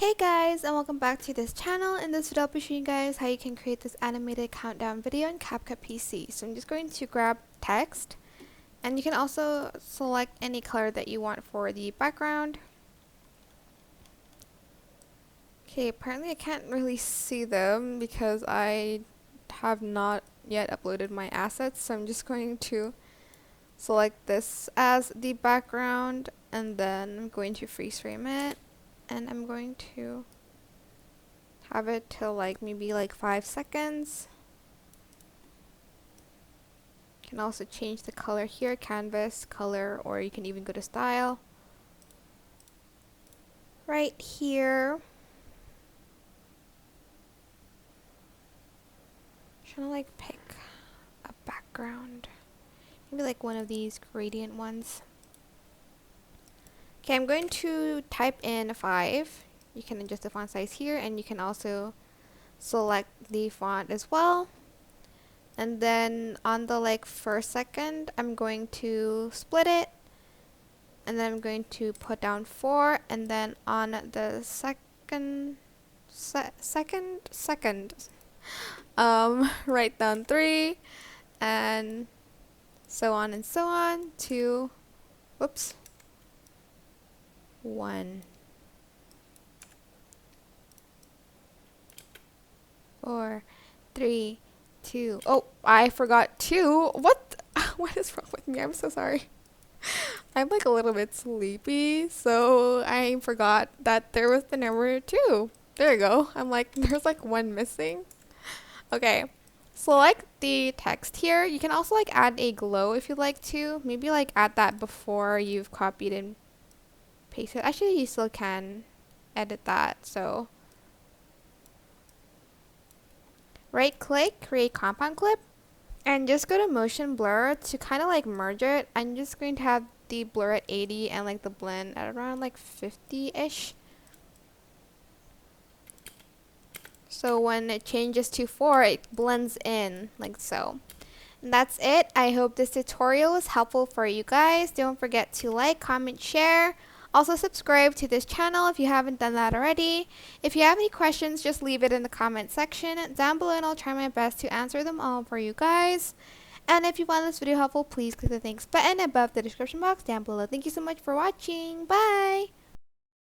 Hey guys, and welcome back to this channel. In this video I'll be showing you guys how you can create this animated countdown video in CapCut PC. So I'm just going to grab text, and you can also select any color that you want for the background. Okay, apparently I can't really see them because I have not yet uploaded my assets, so I'm just going to select this as the background, and then I'm going to freeze frame it, and I'm going to have it till maybe 5 seconds. You can also change the color here, canvas color, or you can even go to style. Right here, I'm trying to pick a background. Maybe one of these gradient ones. Okay, I'm going to type in 5. You can adjust the font size here, and you can also select the font as well. And then on the first second, I'm going to split it, and then I'm going to put down 4, and then on the second write down 3, and so on and so on to 1, 4, 3, 2. Oh, I forgot 2. What? What is wrong with me? I'm so sorry. I'm a little bit sleepy, so I forgot that there was the number 2. There you go. I'm there's 1 missing. Okay. Select the text here. You can also add a glow if you'd like to. Maybe add that before you've copied and pasted. Actually, you still can edit that, so right click, create compound clip, and just go to motion blur to kind of merge it. I'm just going to have the blur at 80 and the blend at around 50-ish. So when it changes to 4, it blends in like so. And that's it. I hope this tutorial was helpful for you guys. Don't forget to like, comment, share. Also subscribe to this channel if you haven't done that already. If you have any questions, just leave it in the comment section down below, and I'll try my best to answer them all for you guys. And if you found this video helpful, please click the thanks button above the description box down below. Thank you so much for watching. Bye!